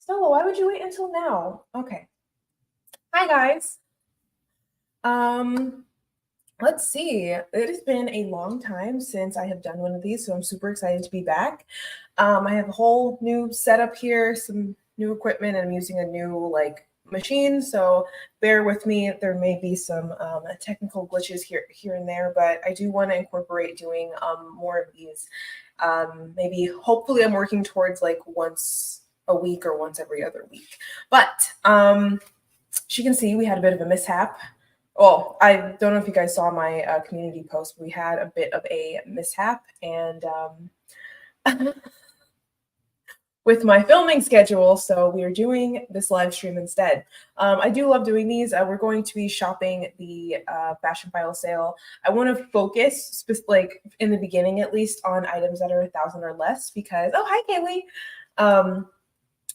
Stella, why would you wait until now? Okay. Hi, guys. Let's see. It has been a long time since I have done one of these, so I'm super excited to be back. I have a whole new setup here, some new equipment, and I'm using a new machine, so bear with me. There may be some technical glitches here and there, but I do want to incorporate doing more of these. Maybe hopefully I'm working towards like once a week or once every other week. But as you can see, we had a bit of a mishap. Well, I don't know if you guys saw my community post. We had a bit of a mishap, and with my filming schedule, so we are doing this live stream instead. I do love doing these. We're going to be shopping the Fashionphile sale. I want to focus, like in the beginning at least, on items that are 1,000 or less because. Oh, hi, Kaylee.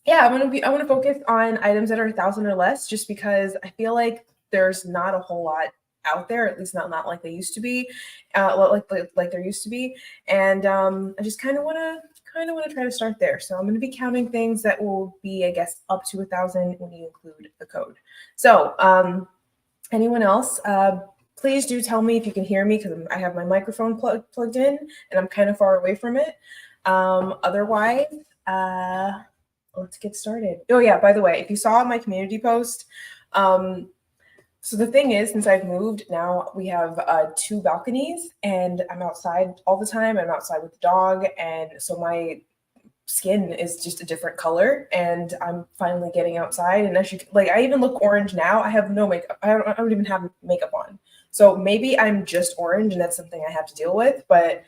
Yeah, I want to focus on items that are 1,000 or less, just because I feel like there's not a whole lot out there, at least not like they used to be, like there used to be, and I just kind of want to try to start there. So I'm going to be counting things that will be, I guess, up to 1,000 when you include the code. So anyone else? Please do tell me if you can hear me because I have my microphone plugged in and I'm kind of far away from it. Otherwise, let's get started. Oh yeah, by the way, if you saw my community post, so the thing is, since I've moved, now we have 2 balconies and I'm outside all the time. I'm outside with the dog. And so my skin is just a different color and I'm finally getting outside. And as you like, I even look orange now. I have no makeup. I don't even have makeup on. So maybe I'm just orange and that's something I have to deal with, but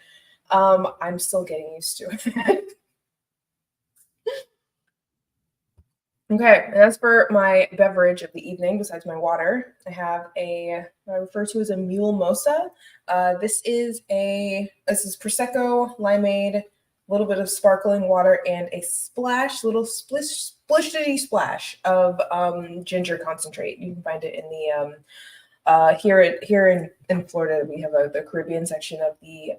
I'm still getting used to it. Okay, and as for my beverage of the evening, besides my water, I have what I refer to as a mule mosa. This is Prosecco, limeade, a little bit of sparkling water, and a little splishity splash of ginger concentrate. You can find it in the here in Florida. We have the Caribbean section of the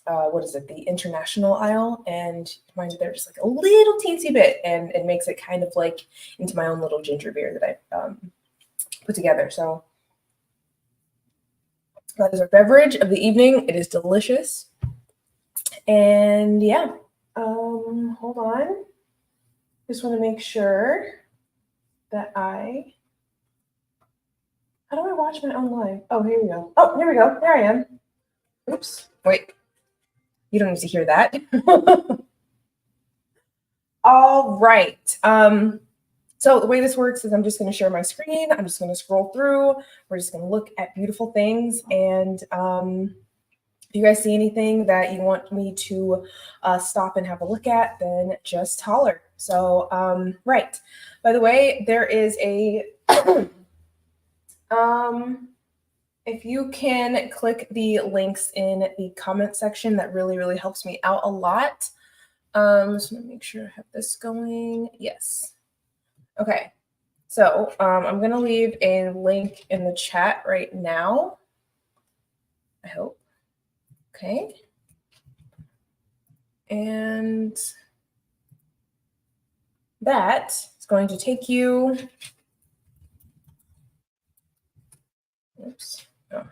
the international aisle, and find it there just like a little teensy bit, and it makes it kind of like into my own little ginger beer that I put together. So that is our beverage of the evening. It is delicious. And yeah, hold on. Just want to make sure that how do I watch my own live? Oh, here we go. Oh, here we go. There I am. Oops. Wait. You don't need to hear that. All right. So the way this works is I'm just going to share my screen. I'm just going to scroll through. We're just going to look at beautiful things. And if you guys see anything that you want me to stop and have a look at, then just holler. So, right. By the way, there is a, if you can click the links in the comment section, that really, really helps me out a lot. Just want to make sure I have this going. Yes. Okay. So I'm going to leave a link in the chat right now. I hope. Okay. And that is going to take you. Oops. Oh.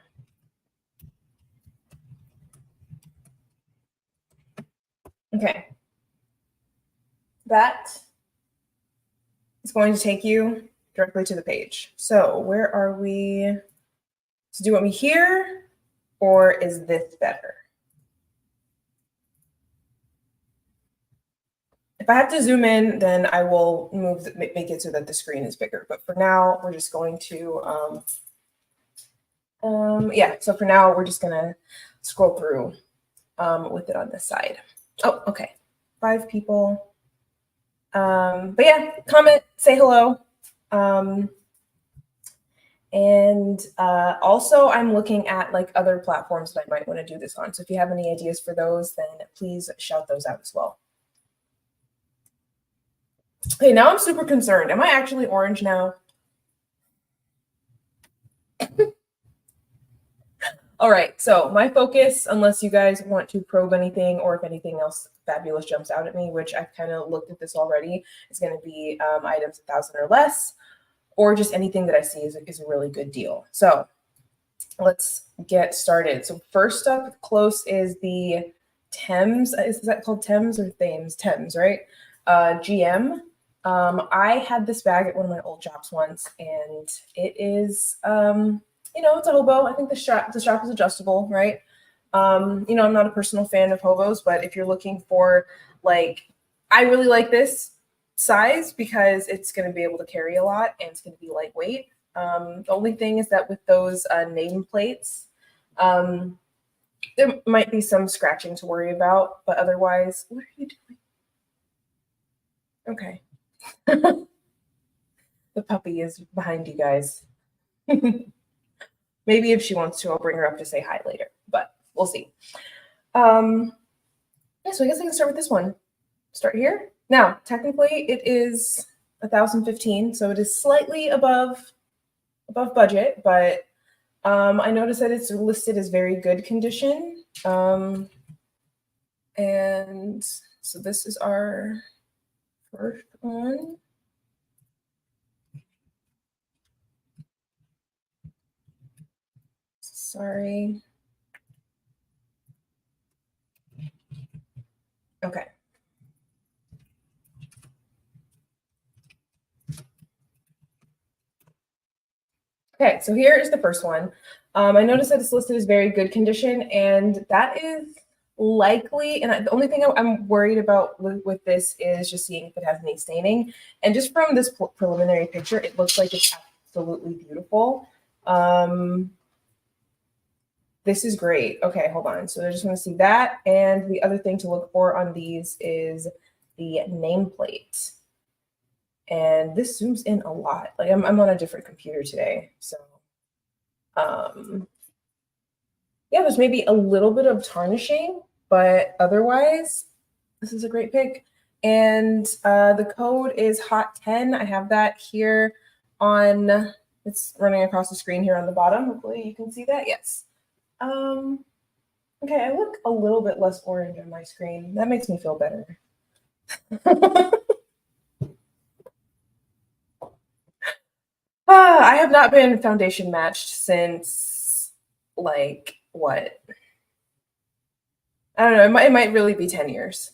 Okay. That is going to take you directly to the page. So where are we? So do you want me here, or is this better? If I have to zoom in, then I will make it so that the screen is bigger. But for now, we're just going to, yeah. So for now, we're just gonna scroll through with it on this side. Oh, okay. 5 people. But yeah, comment, say hello. And also I'm looking at like other platforms that I might want to do this on. So if you have any ideas for those, then please shout those out as well. Okay, now I'm super concerned. Am I actually orange now? All right, so my focus, unless you guys want to probe anything or if anything else fabulous jumps out at me, which I've kind of looked at this already, is going to be items 1,000 or less, or just anything that I see is a really good deal. So let's get started. So first up close is the Thames. Is that called Thames or Thames? Thames, right? GM. I had this bag at one of my old jobs once, and it is, you know, it's a hobo. I think the strap is adjustable, right? You know, I'm not a personal fan of hobos, but if you're looking for, like, I really like this size because it's going to be able to carry a lot and it's going to be lightweight. The only thing is that with those nameplates, there might be some scratching to worry about, but otherwise, what are you doing? Okay. The puppy is behind you guys. Maybe if she wants to, I'll bring her up to say hi later, but we'll see. Yeah, so I guess I can start with this one. Start here. Now, technically, it is 1,015, so it is slightly above budget, but I noticed that it's listed as very good condition. And so this is our first one. Sorry. Okay. Okay, so here is the first one. I noticed that it's listed as very good condition, and that is likely, and the only thing I'm worried about with this is just seeing if it has any staining. And just from this preliminary picture, it looks like it's absolutely beautiful. This is great. Okay, hold on. So I just want to see that. And the other thing to look for on these is the nameplate. And this zooms in a lot. Like I'm on a different computer today. So yeah, there's maybe a little bit of tarnishing, but otherwise, this is a great pick. And the code is HOT10. I have that here on, it's running across the screen here on the bottom. Hopefully you can see that. Yes. Okay, I look a little bit less orange on my screen. That makes me feel better. I have not been foundation matched since, like, what? I don't know. It might really be 10 years.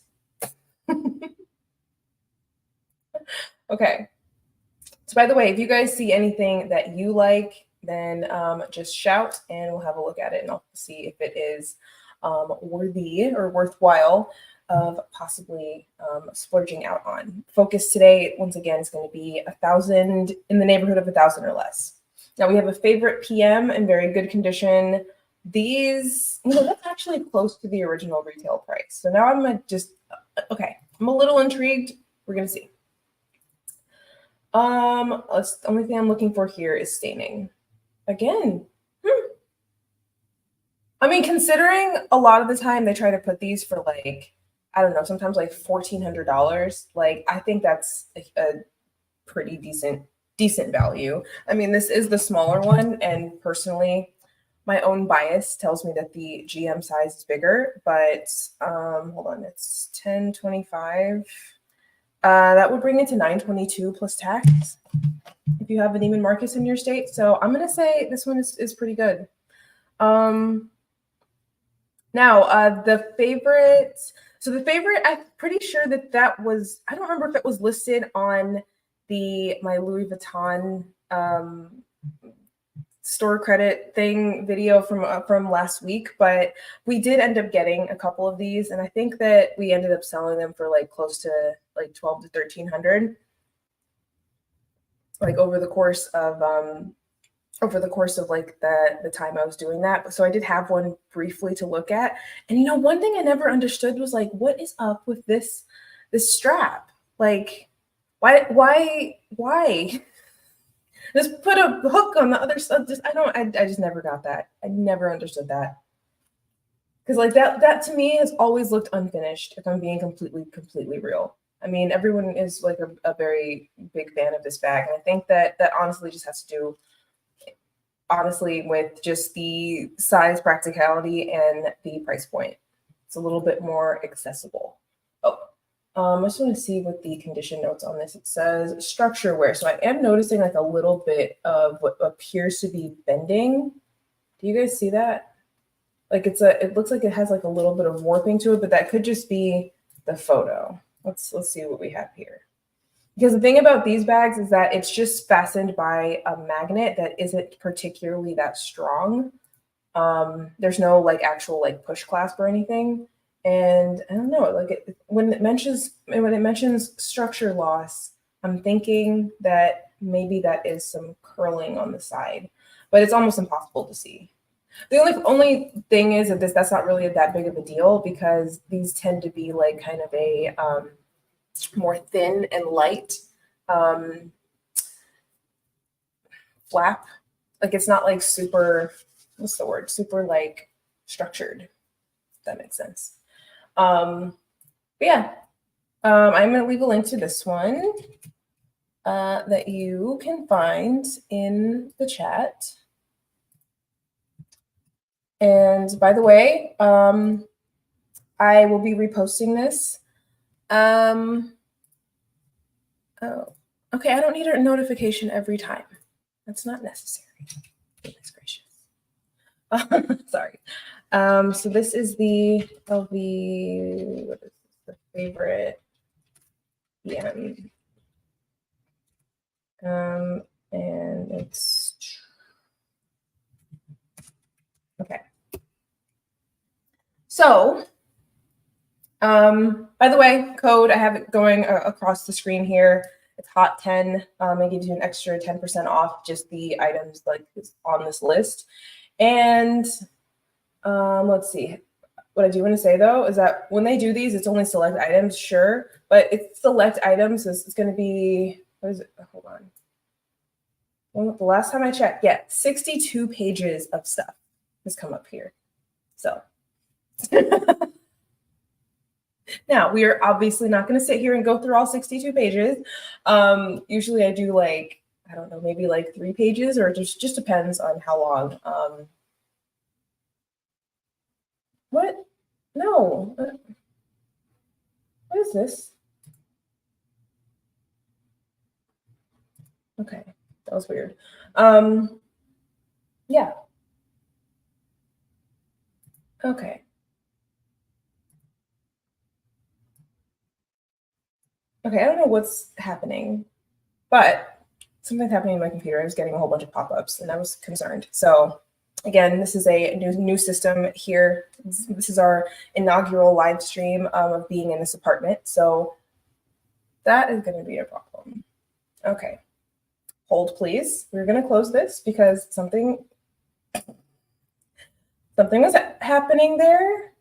Okay. So by the way, if you guys see anything that you like, then just shout and we'll have a look at it and I'll see if it is worthy or worthwhile of possibly splurging out on. Focus today, once again, is going to be 1,000, in the neighborhood of 1,000 or less. Now we have a favorite PM in very good condition. These, you know, that's actually close to the original retail price. So now I'm gonna just, okay, I'm a little intrigued. We're gonna see. The only thing I'm looking for here is staining. Again, I mean, considering a lot of the time they try to put these for like, I don't know, sometimes like $1,400. Like, I think that's a pretty decent value. I mean, this is the smaller one, and personally, my own bias tells me that the GM size is bigger. But hold on, it's 1025. That would bring it to 922 plus tax if you have a Neiman Marcus in your state. So I'm gonna say this one is pretty good. Now, the favorite. So the favorite, I'm pretty sure that was, I don't remember if it was listed on my Louis Vuitton store credit thing video from last week, but we did end up getting a couple of these, and I think that we ended up selling them for like close to like 12 to 1,300, like over the course of like the time I was doing that. So I did have one briefly to look at. And you know, one thing I never understood was like, what is up with this strap? Like, why? Just put a hook on the other side. I just never got that. I never understood that. Because like that to me has always looked unfinished, if I'm being completely real. I mean, everyone is like a very big fan of this bag. And I think that honestly just has to do honestly, with just the size, practicality, and the price point. It's a little bit more accessible. Oh, I just want to see what the condition notes on this. It says structure wear. So I am noticing like a little bit of what appears to be bending. Do you guys see that? Like it looks like it has like a little bit of warping to it, but that could just be the photo. Let's see what we have here. Because the thing about these bags is that it's just fastened by a magnet that isn't particularly that strong. There's no like actual like push clasp or anything. And I don't know, like when it mentions structure loss, I'm thinking that maybe that is some curling on the side, but it's almost impossible to see. The only thing is that that's not really that big of a deal because these tend to be like kind of a more thin and light flap. Like it's not like super, what's the word? Super like structured, if that makes sense. But yeah, I'm going to leave a link to this one that you can find in the chat. And by the way, I will be reposting this. Oh, okay. I don't need a notification every time. That's not necessary. Goodness gracious. Sorry. So this is the LV, what is this, the favorite PM. And it's, okay. So, by the way, code, I have it going across the screen here. It's HOT10. It gives you an extra 10% off just the items like on this list. And let's see. What I do want to say though is that when they do these, it's only select items, sure, but it's select items. So it's going to be, what is it? Hold on. Well, the last time I checked, yeah, 62 pages of stuff has come up here. So now we are obviously not going to sit here and go through all 62 pages. Usually I do like, I don't know, maybe like 3 pages, or it just depends on how long. What? No. What is this? Okay, that was weird. Yeah. Okay. Okay, I don't know what's happening, but something's happening in my computer. I was getting a whole bunch of pop-ups and I was concerned. So again, this is a new system here. This is our inaugural live stream of being in this apartment. So that is going to be a problem. Okay. Hold, please. We're going to close this because something was happening there.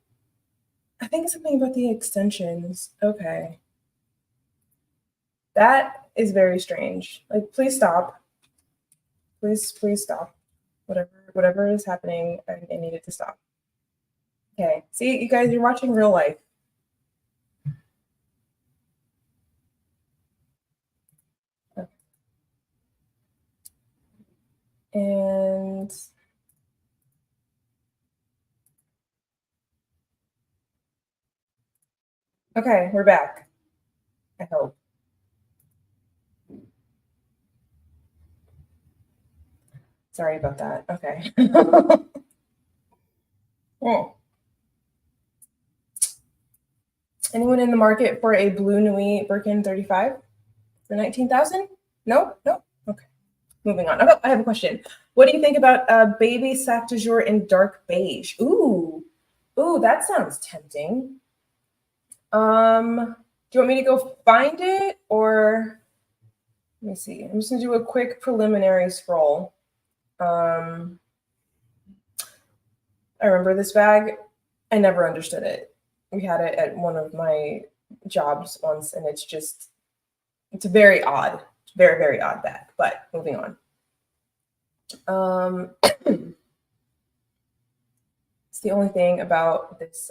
I think something about the extensions. Okay. That is very strange. Like, please stop. Please stop. Whatever is happening, I need it to stop. Okay. See, you guys, you're watching real life. Okay. And okay, we're back. I hope. Sorry about that. Okay. Oh. Anyone in the market for a Blue Nuit Birkin 35 for 19,000? No? Okay. Moving on. Oh, I have a question. What do you think about a baby Sac Jour in dark beige? Ooh, that sounds tempting. Do you want me to go find it, or let me see? I'm just gonna do a quick preliminary scroll. I remember this bag. I never understood it. We had it at one of my jobs once, and it's very odd. It's very, very odd bag, but moving on. It's the only thing about this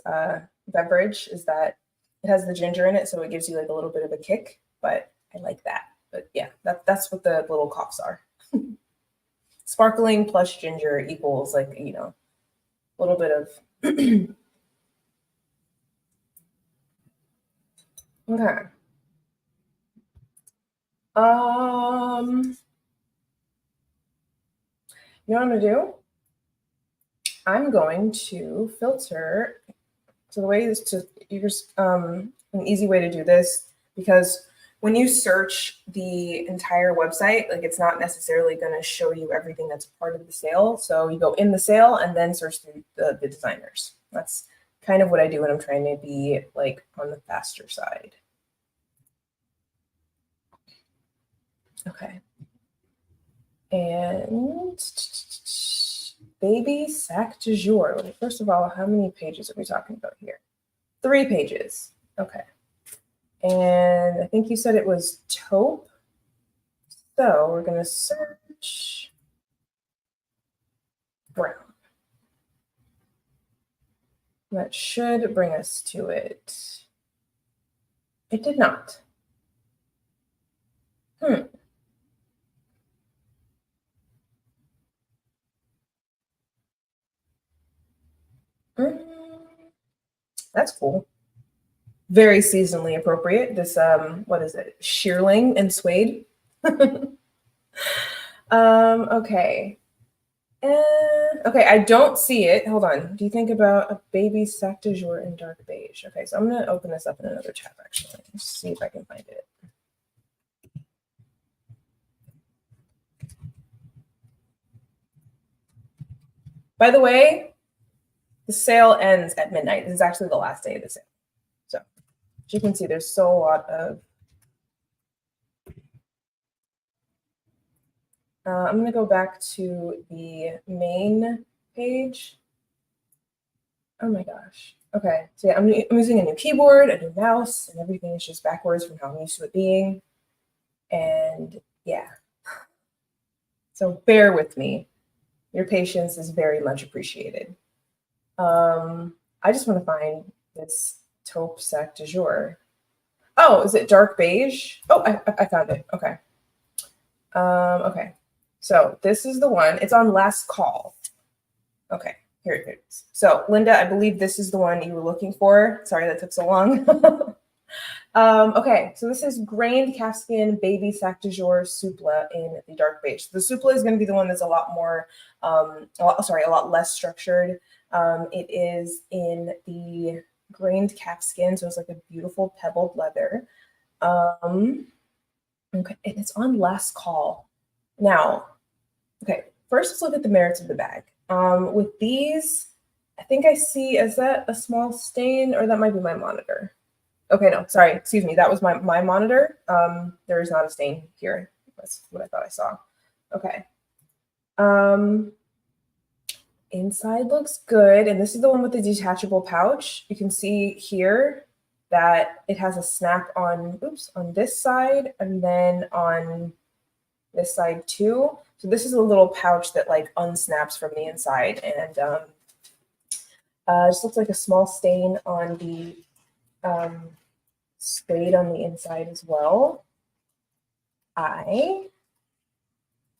beverage is that it has the ginger in it, so it gives you like a little bit of a kick, but I like that. But yeah, that's what the little coughs are. sparkling plus ginger equals like, you know, a little bit of okay. You know what I'm gonna do? I'm going to filter. So the way is to use an easy way to do this, because when you search the entire website, like it's not necessarily going to show you everything that's part of the sale. So you go in the sale and then search through the designers. That's kind of what I do when I'm trying to be like on the faster side. Okay. And baby Sac Jour. First of all, how many pages are we talking about here? 3 pages. Okay. And I think you said it was taupe. So we're going to search brown. That should bring us to it. It did not. That's cool. Very seasonally appropriate. This what is it? Shearling and suede. Okay. Okay, I don't see it. Hold on. Do you think about a baby Sac Jour in dark beige? Okay, so I'm gonna open this up in another tab actually. Let's see if I can find it. By the way, the sale ends at midnight. This is actually the last day of the sale. So as you can see, there's still a lot of I'm going to go back to the main page. Oh my gosh. Okay, so yeah, I'm using a new keyboard, a new mouse, and everything is just backwards from how I'm used to it being. And yeah, so bear with me. Your patience is very much appreciated. I just want to find this taupe Sac Jour. Oh, is it dark beige? Oh, I found it. Okay. Okay. So this is the one. It's on last call. Okay, here it is. So Linda, I believe this is the one you were looking for. Sorry that took so long. Okay, so this is grained calfskin baby Sac Jour Souple in the dark beige. The Souple is going to be the one that's a lot more, a lot less structured. It is in the grained calfskin, so it's like a beautiful pebbled leather. Okay, and it's on last call. Now, okay, first let's look at the merits of the bag. With these, I think I see, is that a small stain, or that might be my monitor? Okay, no, sorry, excuse me, that was my monitor. There is not a stain here. That's what I thought I saw. Okay. Inside looks good, and this is the one with the detachable pouch. You can see here that it has a snap on, on this side, and then on this side too. So this is a little pouch that like unsnaps from the inside, and just looks like a small stain on the suede on the inside as well.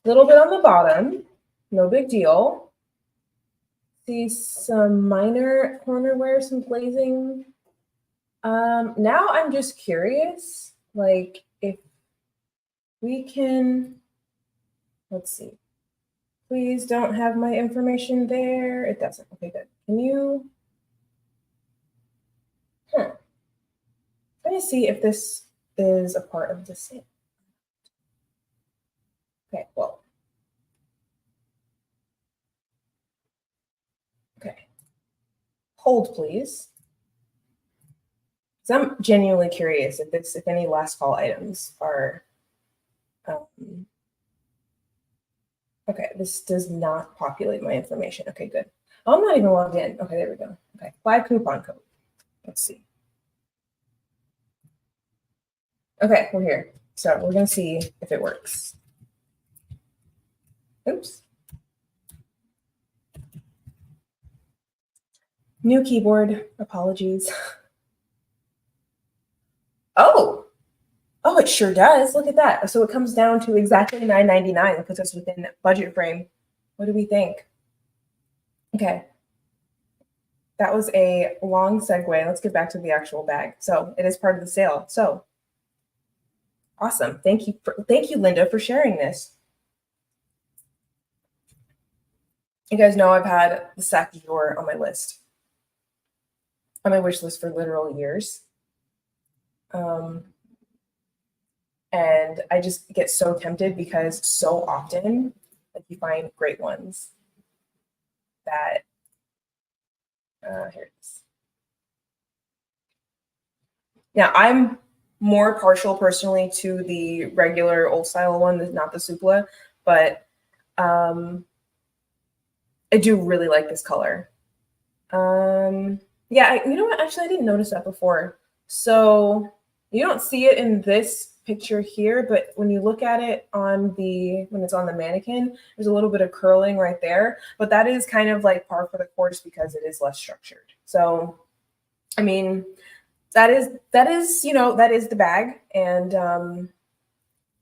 Little bit on the bottom, no big deal. See some minor corner wear, some glazing. Now I'm just curious, like if we can, let's see. Please don't have my information there. It doesn't. Okay, good. Can you? Let me see if this is a part of the sale. Okay, well. Okay. Hold, please. So I'm genuinely curious if any last call items are. Okay, this does not populate my information. Okay, good. Oh, I'm not even logged in. Okay, there we go. Okay, apply coupon code. Let's see. Okay, we're here. So we're gonna see if it works. Oops. New keyboard, apologies. Oh, it sure does. Look at that. So it comes down to exactly $9.99. It puts us within budget frame. What do we think? Okay. That was a long segue. Let's get back to the actual bag. So it is part of the sale. So awesome. Thank you, Linda, for sharing this. You guys know I've had the Sac Jour on my list, on my wish list for literal years. And I just get so tempted because so often like you find great ones that here it is. Now I'm more partial personally to the regular old style one, not the Souple, but I do really like this color. Yeah, you know what? Actually, I didn't notice that before. So you don't see it in this picture here, but when you look at it on when it's on the mannequin, there's a little bit of curling right there. But that is kind of like par for the course because it is less structured. So, I mean, that is the bag, and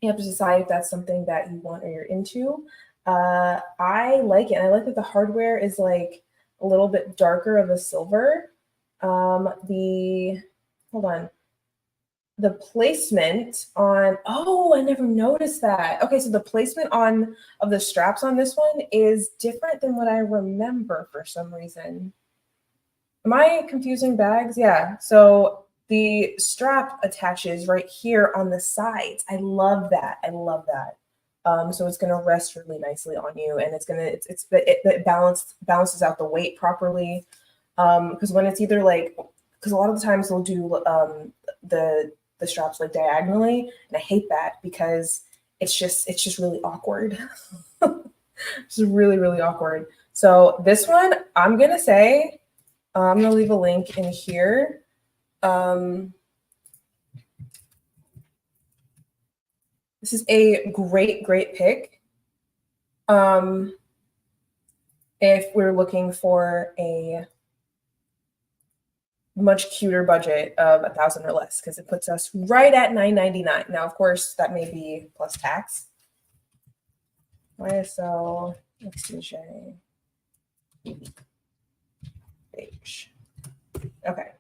you have to decide if that's something that you want or you're into. I like it. And I like that the hardware is like a little bit darker of a silver. Hold on. The placement on, I never noticed that. Okay, so the placement of the straps on this one is different than what I remember for some reason. Am I confusing bags? Yeah, so the strap attaches right here on the sides. I love that. I love that. So it's gonna rest really nicely on you, and it balances out the weight properly. Because when it's either like, because a lot of the times they'll do the straps like diagonally, and I hate that because it's just really awkward. It's really, really awkward. So this one, I'm gonna say, I'm gonna leave a link in here. This is a great pick. If we're looking for a much cuter budget of $1,000 or less, because it puts us right at $9.99. Now, of course, that may be plus tax. YSL Vtg beige. Okay.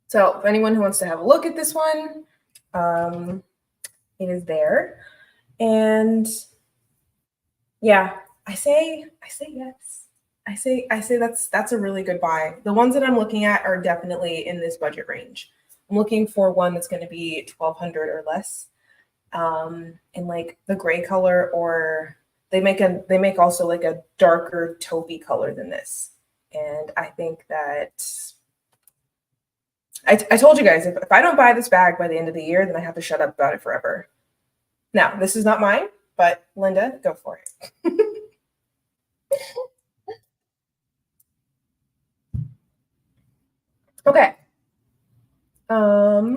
So if anyone who wants to have a look at this one, it is there. And yeah, I say yes. I say that's a really good buy. The ones that I'm looking at are definitely in this budget range. I'm looking for one that's going to be $1,200 or less, in like the gray color, or they make also like a darker taupey color than this. And I think that I told you guys, if I don't buy this bag by the end of the year, then I have to shut up about it forever. Now, this is not mine, but Linda, go for it. Okay. Now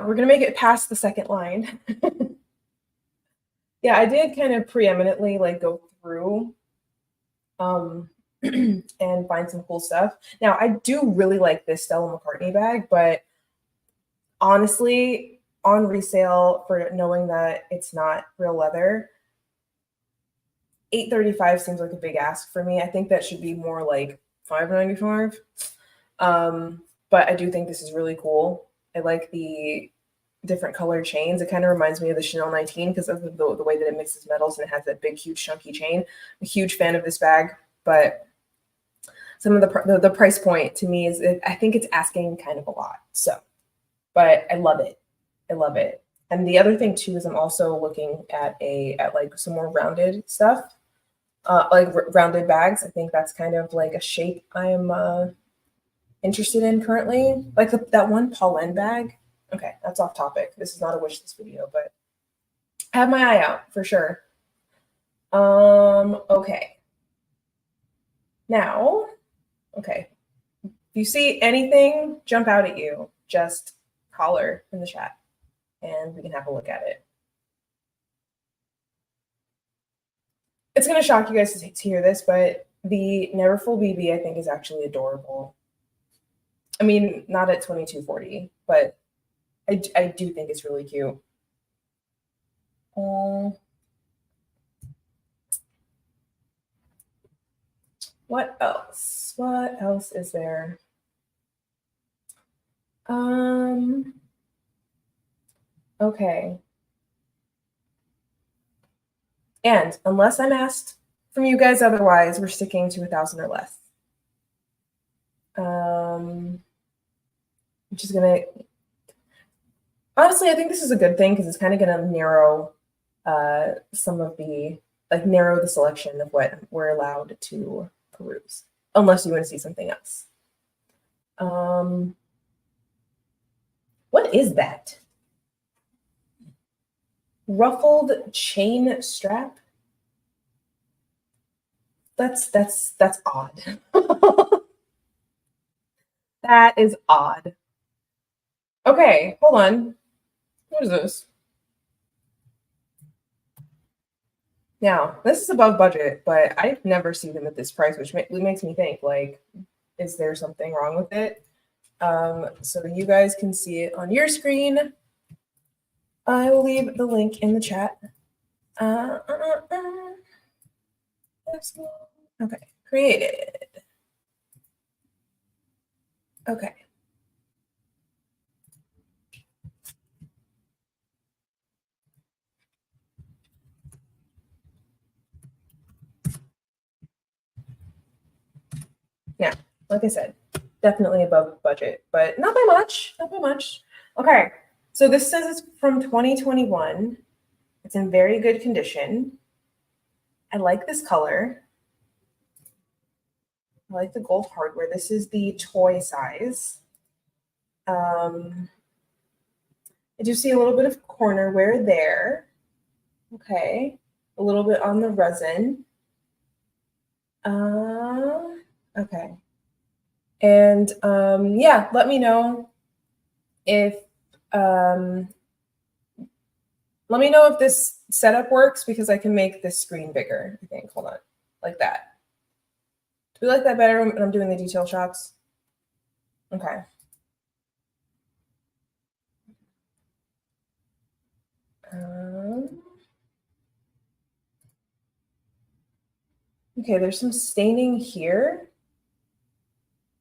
we're gonna make it past the second line. Yeah, I did kind of preeminently like go through and find some cool stuff. Now I do really like this Stella McCartney bag, but honestly, on resale, for knowing that it's not real leather, $835 seems like a big ask for me. I think that should be more like $595. But I do think this is really cool. I like the different colored chains. It kind of reminds me of the Chanel 19 because of the way that it mixes metals and it has that big, huge, chunky chain. I'm a huge fan of this bag, but some of the price point to me is, I think it's asking kind of a lot. So, but I love it. I love it. And the other thing too is I'm also looking at like some more rounded stuff, like rounded bags. I think that's kind of like a shape I'm interested in currently. Like that one Pauline bag. Okay, that's off topic. This is not a wish list video, but I have my eye out for sure. Okay. Now, okay. If you see anything jump out at you, just holler in the chat and we can have a look at it. It's going to shock you guys to hear this, but the Neverfull BB I think is actually adorable. I mean, not at $22.40, but I do think it's really cute. What else? What else is there? Okay. And unless I'm asked from you guys otherwise, we're sticking to 1,000 or less. Which is gonna, honestly, I think this is a good thing because it's kind of gonna narrow some of the, like narrow the selection of what we're allowed to peruse, unless you want to see something else. What is that? Ruffled chain strap? That's odd. That is odd. Okay, hold on. What is this? Now, this is above budget, but I've never seen them at this price, which makes me think, like, is there something wrong with it? So you guys can see it on your screen. I will leave the link in the chat. Okay, created. Okay. Yeah, like I said, definitely above budget, but not by much, not by much. Okay, so this says it's from 2021. It's in very good condition. I like this color. I like the gold hardware. This is the toy size. I do see a little bit of corner wear there. Okay, a little bit on the resin. Okay. And yeah, let me know if this setup works, because I can make this screen bigger, I think. Hold on. Like that. Do we like that better when I'm doing the detail shots? Okay. Okay, there's some staining here.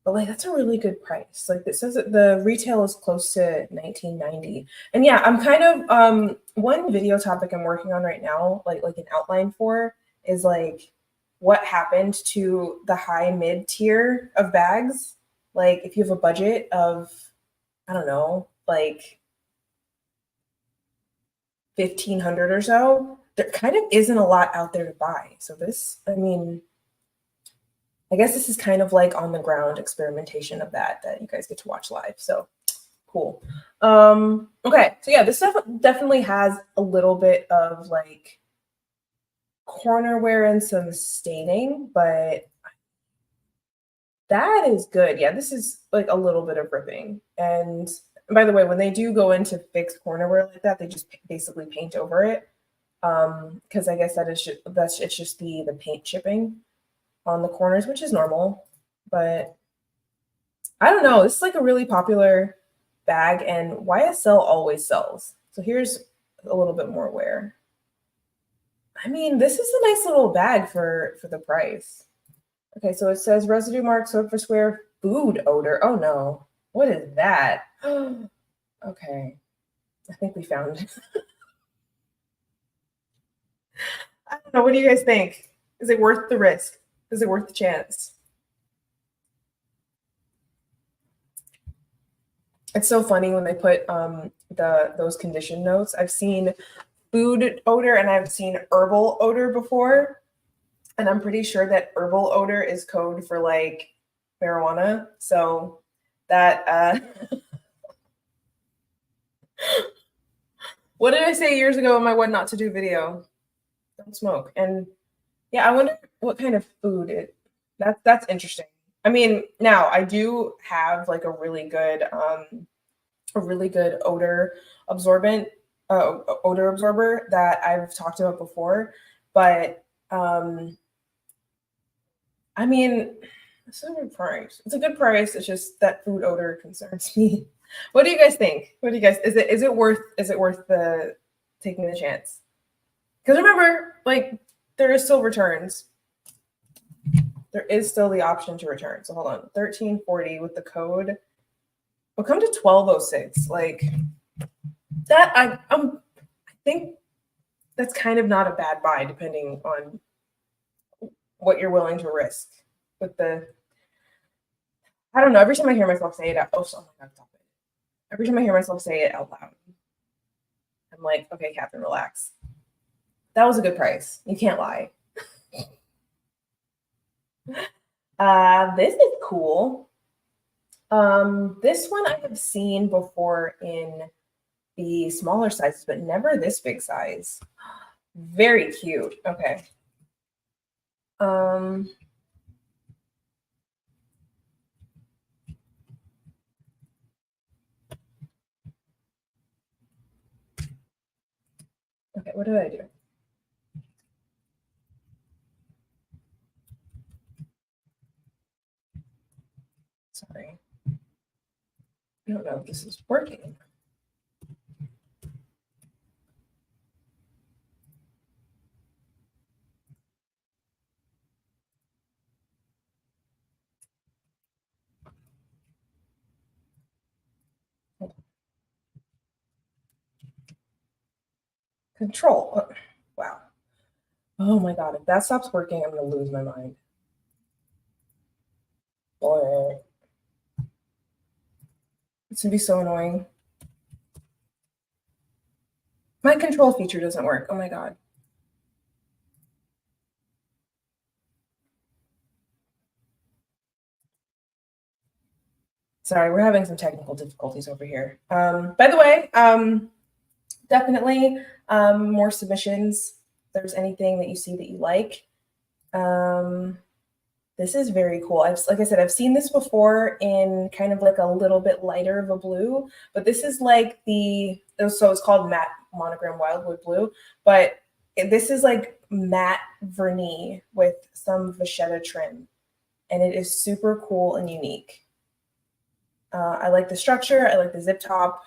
But like, that's a really good price. Like, it says that the retail is close to $19.90. And yeah, I'm kind of one video topic I'm working on right now, like an outline for, is like what happened to the high mid tier of bags. Like, if you have a budget of, I don't know, like 1,500 or so, there kind of isn't a lot out there to buy. So this, I mean, I guess this is kind of like on the ground experimentation of that you guys get to watch live. So cool. Okay, so yeah, this definitely has a little bit of like corner wear and some staining, but that is good. Yeah, this is like a little bit of ripping. And by the way, when they do go into fixed corner wear like that, they just basically paint over it. Because I guess it's just the paint chipping on the corners, which is normal. But I don't know. This is like a really popular bag, and YSL always sells. So here's a little bit more wear. I mean, this is a nice little bag for the price. Okay, so it says residue mark, soap for square, food odor. Oh no, what is that? Okay, I think we found it. I don't know. What do you guys think? Is it worth the risk? Is it worth the chance? It's so funny when they put those condition notes. I've seen food odor and I've seen herbal odor before. And I'm pretty sure that herbal odor is code for like marijuana. So that what did I say years ago in my what not to do video? Don't smoke. And yeah, I wonder what kind of food that's interesting. I mean, now I do have like a really good odor absorbent odor absorber that I've talked about before, but I mean, it's a good price. It's a good price. It's just that food odor concerns me. What do you guys think? What do you guys, is it worth the taking the chance? Because remember, like, there is still returns. there is still the option to return. So hold on, 1340 with the code will come to 1206. Like that, I think that's kind of not a bad buy, depending on what you're willing to risk with the. I don't know. Every time I hear myself say it, oh my God, stop it. Every time I hear myself say it out loud, I'm like, okay, Catherine, relax. That was a good price. You can't lie. This is cool. This one I have seen before in the smaller sizes, but never this big size. Very cute. Okay. Okay, what did I do? Sorry. I don't know if this is working. Control. Wow. Oh my God. If that stops working, I'm going to lose my mind. Boy. It's going to be so annoying. My control feature doesn't work. Oh my God. Sorry, we're having some technical difficulties over here. By the way, definitely more submissions. If there's anything that you see that you like. This is very cool. Like I said, I've seen this before in kind of like a little bit lighter of a blue, but this is like so it's called Matte Monogram Wildwood Blue, but this is like matte vernis with some vachetta trim, and it is super cool and unique. I like the structure. I like the zip top.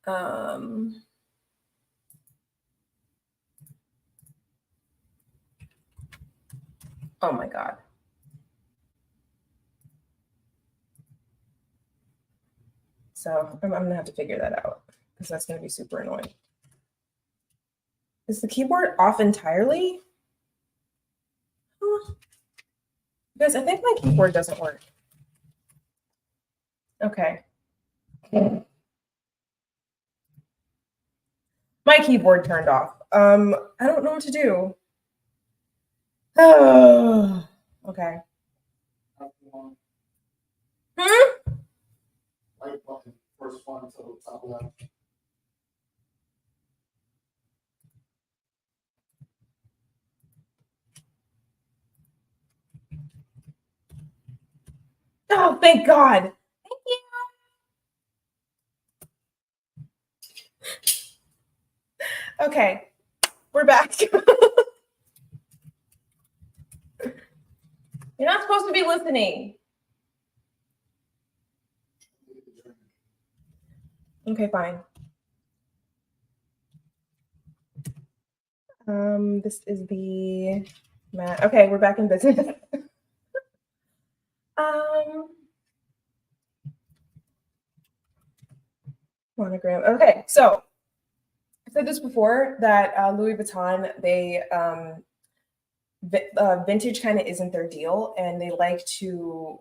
Oh my God. So I'm going to have to figure that out because that's going to be super annoying. Is the keyboard off entirely? Guys, I think my keyboard doesn't work. Okay. My keyboard turned off. I don't know what to do. Oh, okay. Right button, first one to the top left. Oh, thank God. Thank you. Okay, we're back. You're not supposed to be listening. Okay, fine. This is the matte. Okay, we're back in business. Monogram. Okay, so I said this before that Louis Vuitton, they vintage kind of isn't their deal, and they like to,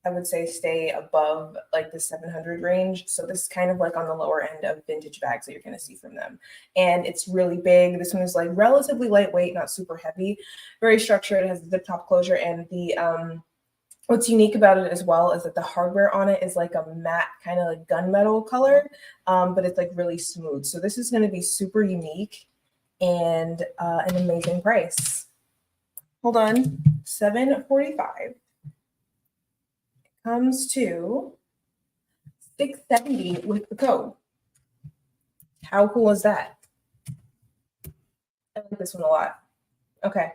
I would say, stay above like the 700 range. So this is kind of like on the lower end of vintage bags that you're going to see from them. And it's really big. This one is like relatively lightweight, not super heavy, very structured. It has a zip top closure, and the what's unique about it as well is that the hardware on it is like a matte kind of like gunmetal color, but it's like really smooth. So this is going to be super unique and an amazing price. Hold on, $745 comes to $670 with the code. How cool is that? I like this one a lot. Okay,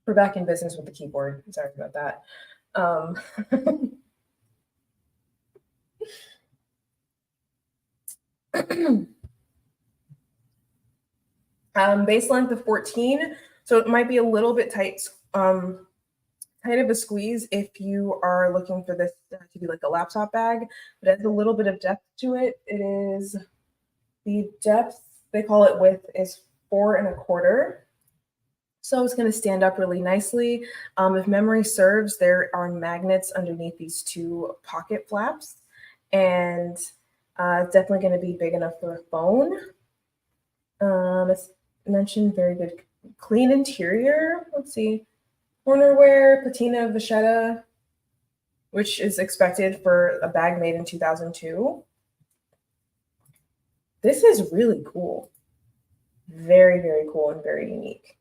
we're back in business with the keyboard. Sorry about that. Base length of 14, so it might be a little bit tight kind of a squeeze if you are looking for this to be like a laptop bag, but it has a little bit of depth to it. It is the depth, they call it width, is 4¼ So it's going to stand up really nicely. If memory serves, there are magnets underneath these two pocket flaps, and it's definitely going to be big enough for a phone. It's mentioned very good, clean interior. Let's see, cornerware, patina vachetta, which is expected for a bag made in 2002. This is really cool. Very, very cool and very unique.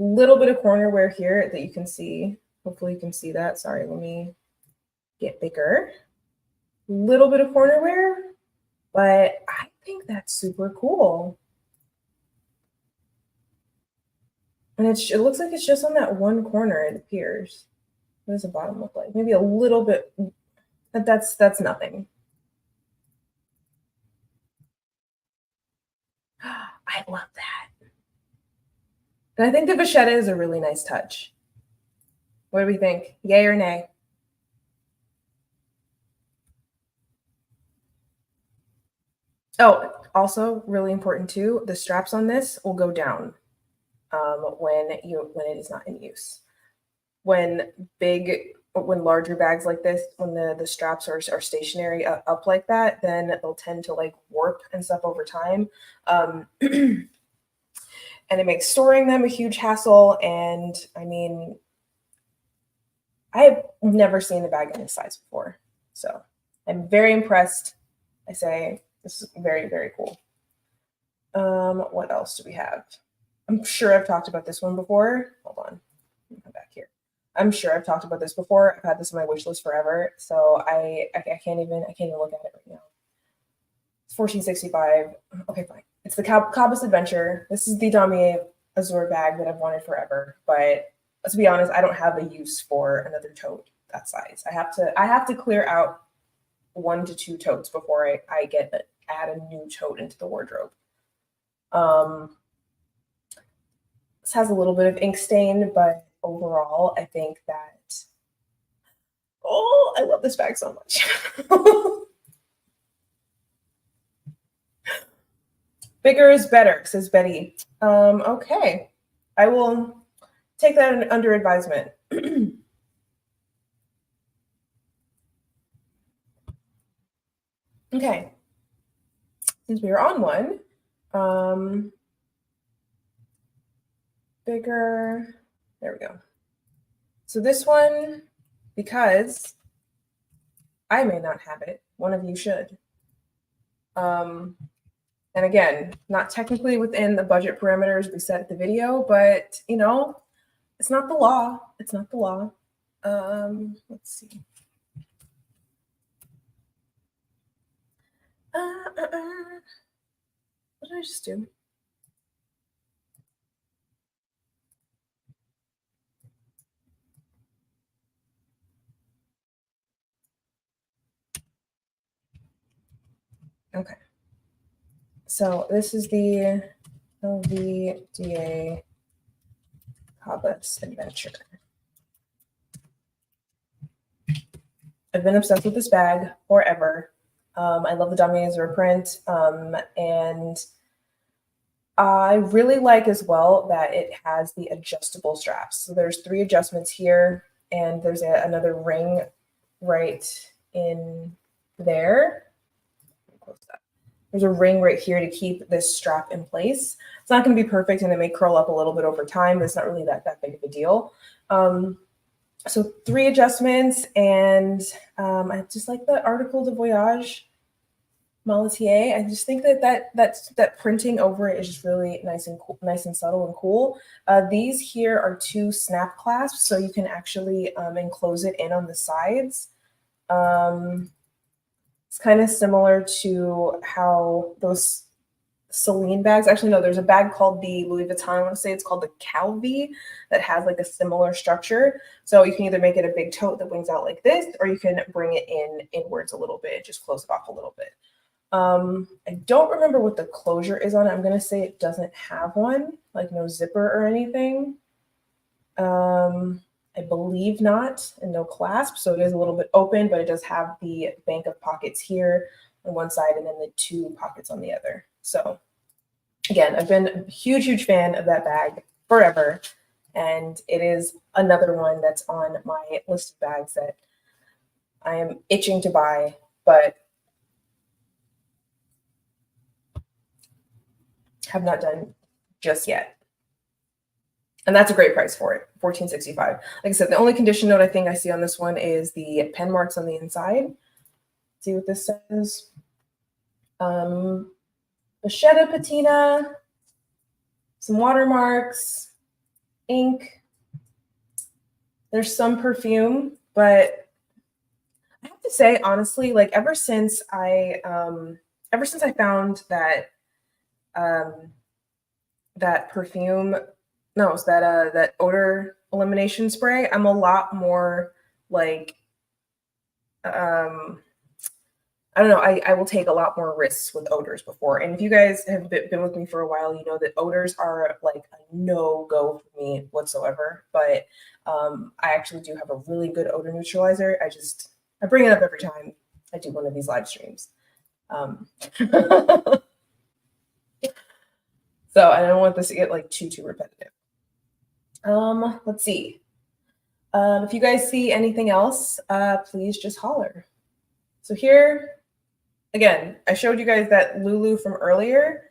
Little bit of cornerware here that you can see. Hopefully you can see that. Sorry, let me get bigger. Little bit of cornerware, but I think that's super cool. And it looks like it's just on that one corner, it appears. What does the bottom look like? Maybe a little bit. That's nothing. I love that. And I think the vachetta is a really nice touch. What do we think? Yay or nay? Oh, also really important too, the straps on this will go down when it is not in use. When larger bags like this, when the straps are stationary up like that, then they'll tend to like warp and stuff over time. And it makes storing them a huge hassle. And I mean, I have never seen a bag in this size before. So I'm very impressed. I say this is very, very cool. What else do we have? I'm sure I've talked about this one before. Hold on, let me come back here. I'm sure I've talked about this before. I've had this on my wish list forever. So I can't even look at it right now. It's $14.65. Okay, fine. It's the Cabas Adventure. This is the Damier Azure bag that I've wanted forever. But let's be honest, I don't have a use for another tote that size. I have to clear out 1 to 2 totes before I add a new tote into the wardrobe. This has a little bit of ink stain, but overall, I think that, oh, I love this bag so much. Bigger is better, says Betty. Okay, I will take that under advisement. Okay, since we are on one, bigger, there we go. So this one, because I may not have it, one of you should. And again, not technically within the budget parameters we set at the video, but you know, it's not the law. It's not the law. Let's see. What did I just do? Okay. So this is the Vtg Mat Adventure. I've been obsessed with this bag forever. I love the Damier print, and I really like as well that it has the adjustable straps. So there's 3 adjustments here, and there's another ring right in there. Close that. There's a ring right here to keep this strap in place. It's not going to be perfect, and it may curl up a little bit over time, but it's not really that big of a deal. So 3 adjustments, and I just like the Article de Voyage Malatier. I just think that printing over it is just really nice and cool, nice and subtle and cool. These here are 2 snap clasps, so you can actually enclose it in on the sides. It's kind of similar to how those Celine bags, actually no, there's a bag called the Louis Vuitton, I want to say it's called the Calvi, that has like a similar structure. So you can either make it a big tote that wings out like this, or you can bring it inwards a little bit, just close it off a little bit. I don't remember what the closure is on it. I'm going to say it doesn't have one, like no zipper or anything. I believe not, and no clasp. So it is a little bit open, but it does have the bank of pockets here on one side and then the 2 pockets on the other. So again, I've been a huge, huge fan of that bag forever. And it is another one that's on my list of bags that I am itching to buy, but have not done just yet. And that's a great price for it, $14.65. Like I said, the only condition note I think I see on this one is the pen marks on the inside. Let's see what this says. Vachetta patina, some watermarks, ink. There's some perfume, but I have to say, honestly, like ever since I found that that perfume, no, it's that odor elimination spray, I'm a lot more like I don't know, I will take a lot more risks with odors before. And if you guys have been with me for a while, you know that odors are like a no-go for me whatsoever. But I actually do have a really good odor neutralizer. I bring it up every time I do one of these live streams. So I don't want this to get like too repetitive. Let's see. If you guys see anything else, please just holler. So here, again, I showed you guys that Loulou from earlier.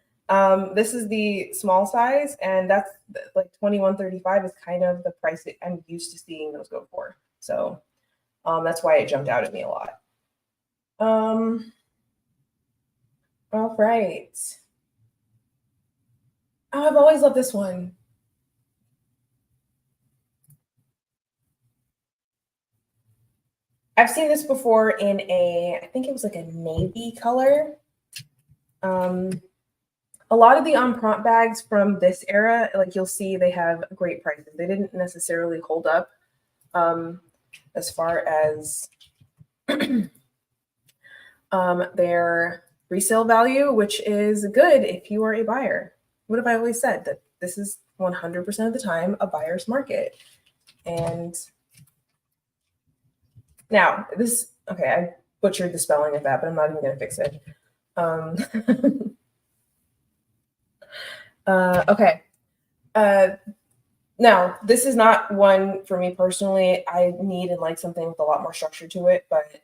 This is the small size, and that's like $21.35 is kind of the price that I'm used to seeing those go for. So that's why it jumped out at me a lot. All right. Oh, I've always loved this one. I've seen this before in I think it was like a navy color. A lot of the on-prompt bags from this era, like you'll see they have great prices. They didn't necessarily hold up as far as their resale value, which is good if you are a buyer. What have I always said? That this is 100% of the time a buyer's market. And now this, okay, I butchered the spelling of that, but I'm not even going to fix it. Okay. Now, this is not one for me personally. I need and like something with a lot more structure to it, but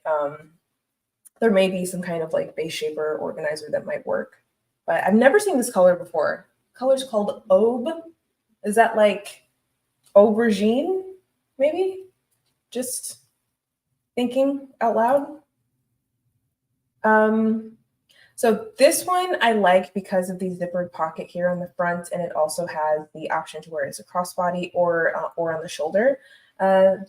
there may be some kind of like base shaper organizer that might work. But I've never seen this color before. The color's called Aube. Is that like aubergine, maybe? Just thinking out loud. So this one I like because of the zippered pocket here on the front, and it also has the option to wear it as a crossbody or on the shoulder.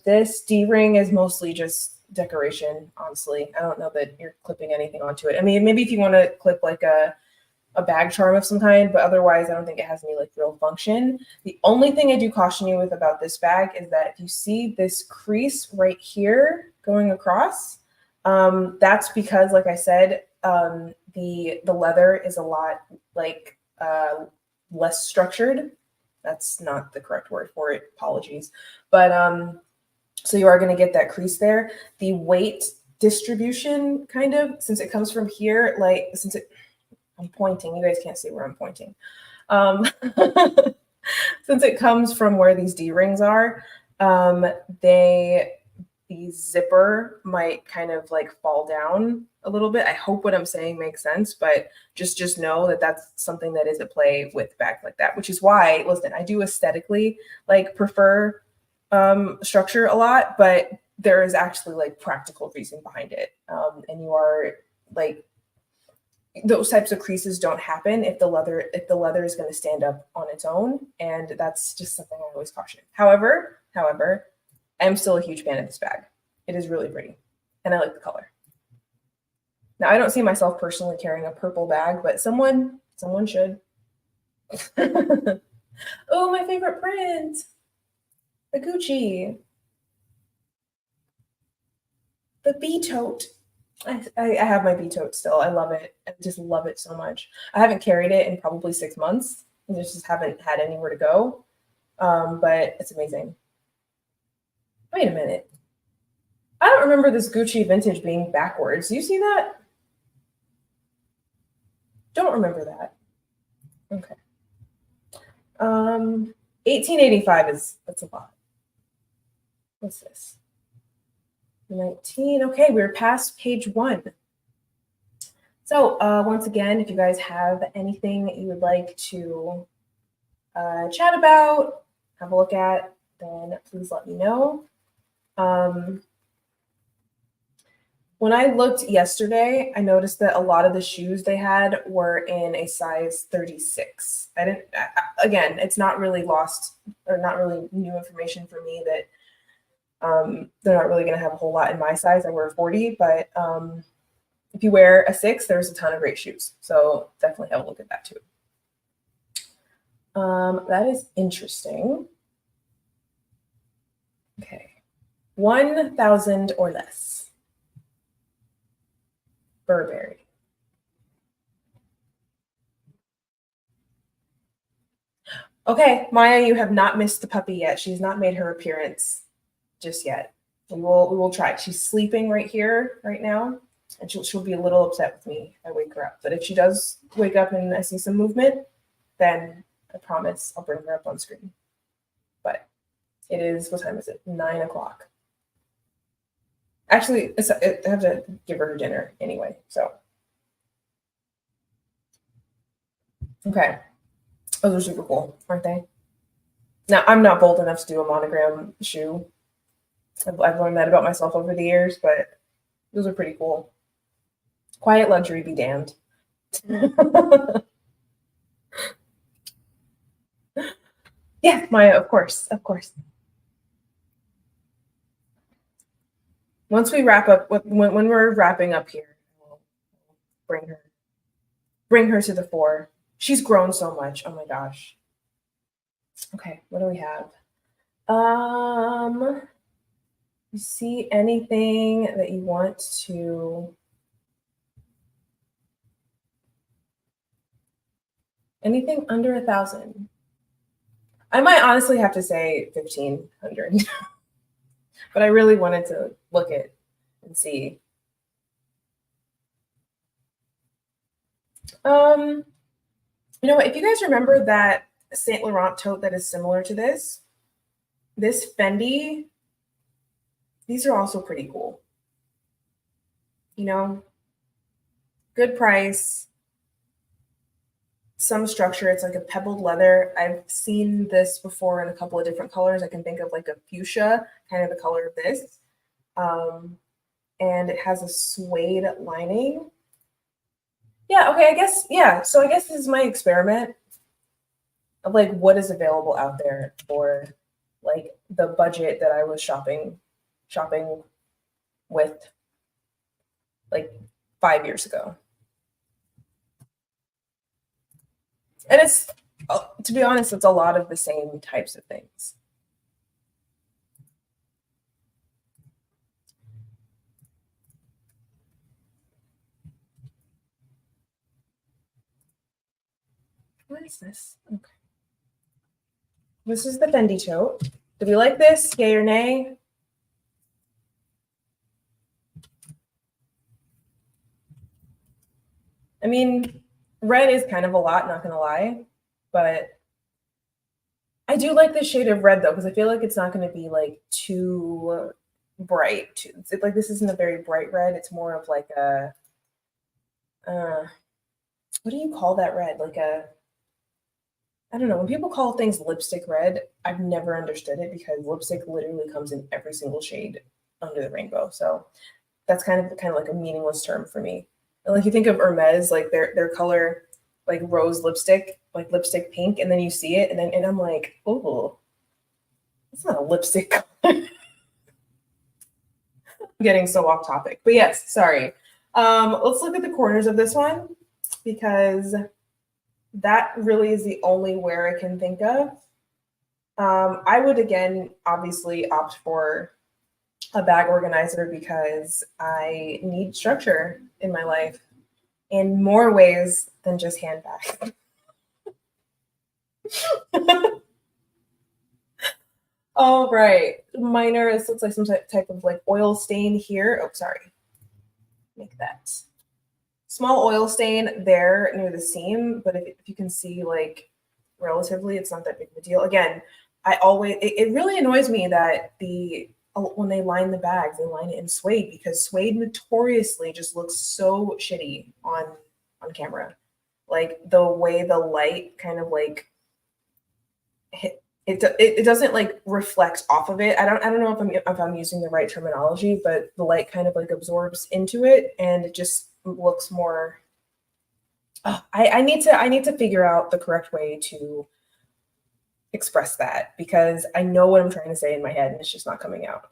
This D-ring is mostly just decoration, honestly. I don't know that you're clipping anything onto it. I mean, maybe if you want to clip like a bag charm of some kind, but otherwise I don't think it has any like real function. The only thing I do caution you with about this bag is that if you see this crease right here going across, that's because, like I said, the leather is a lot like less structured. That's not the correct word for it. Apologies. But so you are going to get that crease there. The weight distribution kind of, since it comes from here, like I'm pointing, you guys can't see where I'm pointing. Since it comes from where these D-rings are, the zipper might kind of like fall down a little bit. I hope what I'm saying makes sense, but just know that that's something that is at play with bags like that, which is why, listen, I do aesthetically like prefer structure a lot, but there is actually like practical reason behind it. And you are like, those types of creases don't happen if the leather is going to stand up on its own, and that's just something I always caution. However, I'm still a huge fan of this bag. It is really pretty, and I like the color. Now, I don't see myself personally carrying a purple bag, but someone should. Oh, my favorite print, the Gucci, the B tote. I have my B tote still. I love it. I just love it so much. I haven't carried it in probably 6 months. I just haven't had anywhere to go. But it's amazing. Wait a minute. I don't remember this Gucci vintage being backwards. Do you see that? Don't remember that. Okay. 1885 that's a lot. What's this? 19. Okay, we're past page 1. So once again, if you guys have anything that you would like to chat about, have a look at, then please let me know. When I looked yesterday, I noticed that a lot of the shoes they had were in a size 36. Again, it's not really lost or not really new information for me that they're not really going to have a whole lot in my size. I wear a 40, but if you wear a 6, there's a ton of great shoes. So definitely have a look at that too. That is interesting. Okay. 1,000 or less. Burberry. Okay, Maya, you have not missed the puppy yet. She's not made her appearance just yet. We will try. She's sleeping right here, right now, and she'll be a little upset with me if I wake her up. But if she does wake up and I see some movement, then I promise I'll bring her up on screen. But it is, what time is it? 9 o'clock. Actually, I have to give her dinner anyway, so. Okay. Those are super cool, aren't they? Now, I'm not bold enough to do a monogram shoe. I've learned that about myself over the years, but those are pretty cool. Quiet luxury be damned. Yeah, Maya, of course, of course. Once we wrap up, when we're wrapping up here, we'll bring her to the fore. She's grown so much. Oh my gosh. Okay, what do we have? You see anything that you want to? Anything under 1,000? I might honestly have to say 1,500, but I really wanted to look at and see. You know what? If you guys remember that Saint Laurent tote that is similar to this Fendi, these are also pretty cool. You know, good price, some structure. It's like a pebbled leather. I've seen this before in a couple of different colors. I can think of like a fuchsia, kind of the color of this. And it has a suede lining. Yeah, okay, I guess, yeah. So I guess this is my experiment of like what is available out there for like the budget that I was shopping with like 5 years ago. And it's, to be honest, it's a lot of the same types of things. What is this? Okay. This is the Fendi tote. Do we like this? Yay or nay? I mean, red is kind of a lot, not gonna lie, but I do like this shade of red though, because I feel like it's not gonna be like too bright. It's like this isn't a very bright red. It's more of like a, what do you call that red? Like a, I don't know. When people call things lipstick red, I've never understood it because lipstick literally comes in every single shade under the rainbow. So that's kind of like a meaningless term for me. And like you think of Hermes, like their color, like rose lipstick, like lipstick pink, and then you see it, and I'm like, oh, it's not a lipstick color. I'm getting so off topic, but yes, sorry. Let's look at the corners of this one because that really is the only wear I can think of. I would again obviously opt for a bag organizer because I need structure in my life in more ways than just handbags. All right. Minor, this looks like some type of like oil stain here. Oh, sorry. Make that small oil stain there near the seam, but if you can see, like, relatively, it's not that big of a deal. Again, it really annoys me that when they line the bags, they line it in suede, because suede notoriously just looks so shitty on camera. Like the way the light kind of like hit it doesn't like reflect off of it. I don't know if I'm using the right terminology, but the light kind of like absorbs into it and it just looks more. Oh, I need to figure out the correct way to express that, because I know what I'm trying to say in my head and it's just not coming out.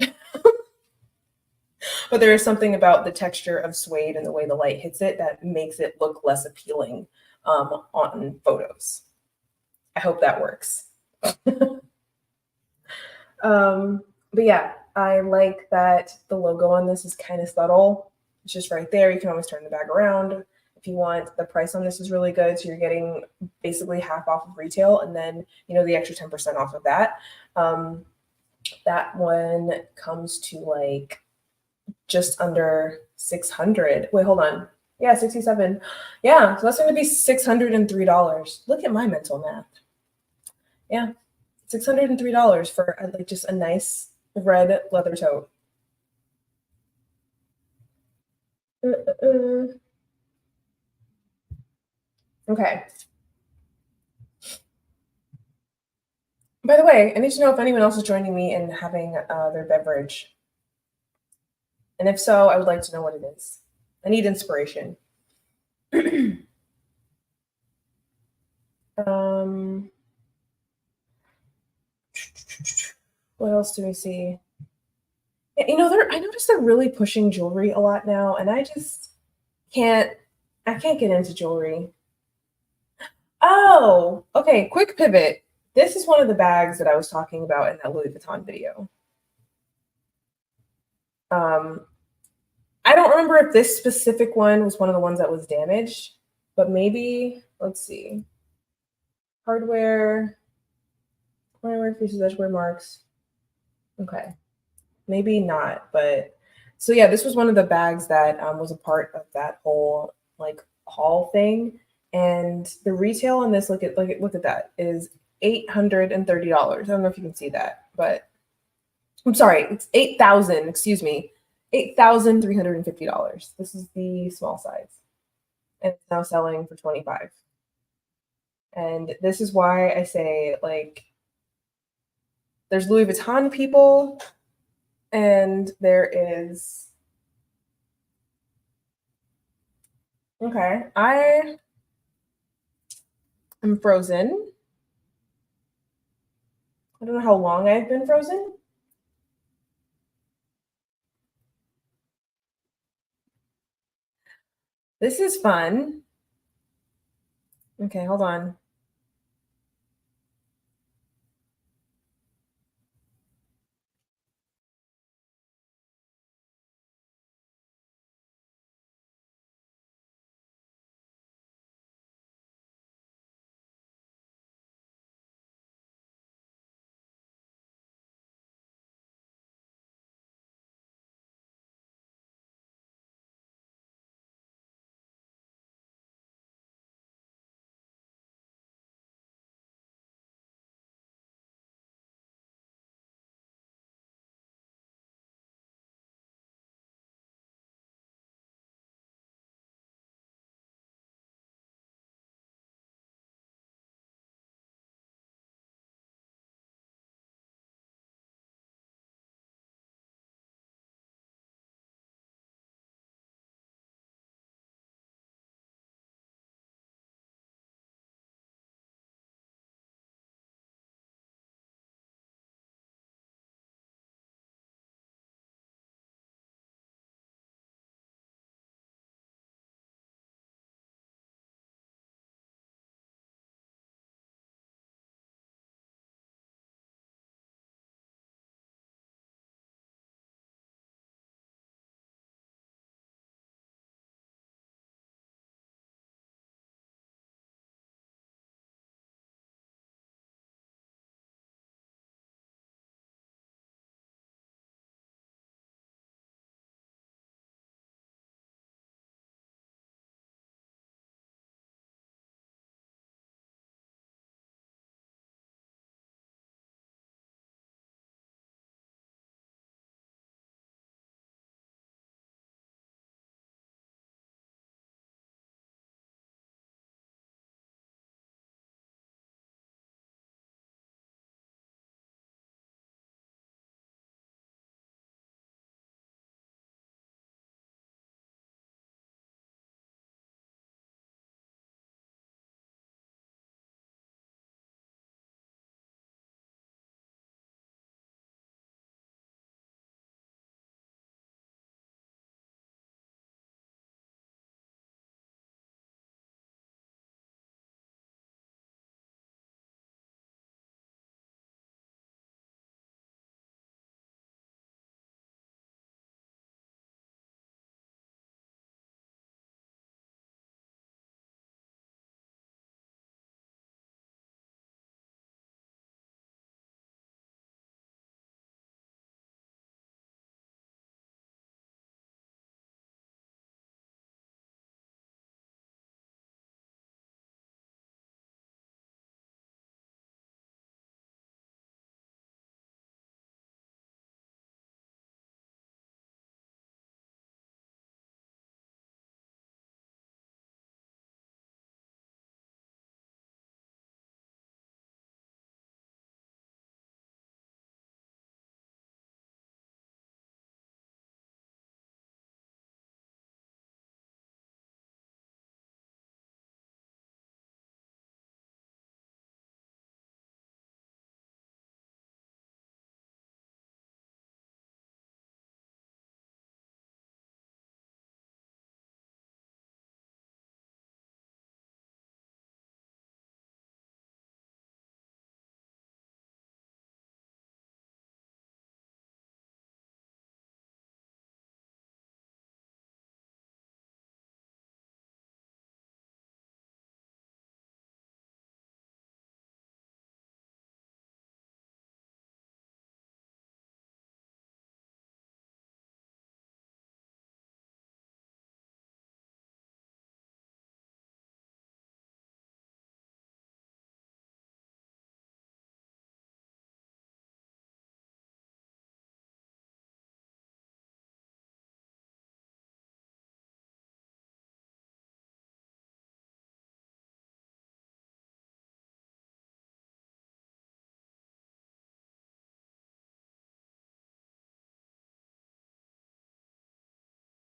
But there is something about the texture of suede and the way the light hits it that makes it look less appealing on photos. I hope that works. But yeah, I like that the logo on this is kind of subtle. It's just right there. You can always turn the bag around if you want. The price on this is really good. So you're getting basically half off of retail, and then, you know, the extra 10% off of that. That one comes to like just under 600. Wait, hold on. Yeah, 67. Yeah, so that's going to be $603. Look at my mental math. Yeah, $603 for like just a nice red leather tote. Okay. By the way, I need to know if anyone else is joining me in having their beverage. And if so, I would like to know what it is. I need inspiration. What else do we see? You know, I noticed they're really pushing jewelry a lot now, and I just can't get into jewelry. Oh, okay, quick pivot. This is one of the bags that I was talking about in that Louis Vuitton video. I don't remember if this specific one was one of the ones that was damaged, but maybe, let's see. Hardware pieces, edgeware marks. Okay, maybe not, but so yeah, this was one of the bags that was a part of that whole like haul thing, and the retail on this, look at that, is $830. I don't know if you can see that, but I'm sorry, it's 8,000. Excuse me, $8,350. This is the small size, and it's now selling for 25. And this is why I say, like, there's Louis Vuitton people, and there is. Okay, I am frozen. I don't know how long I've been frozen. This is fun. Okay, hold on.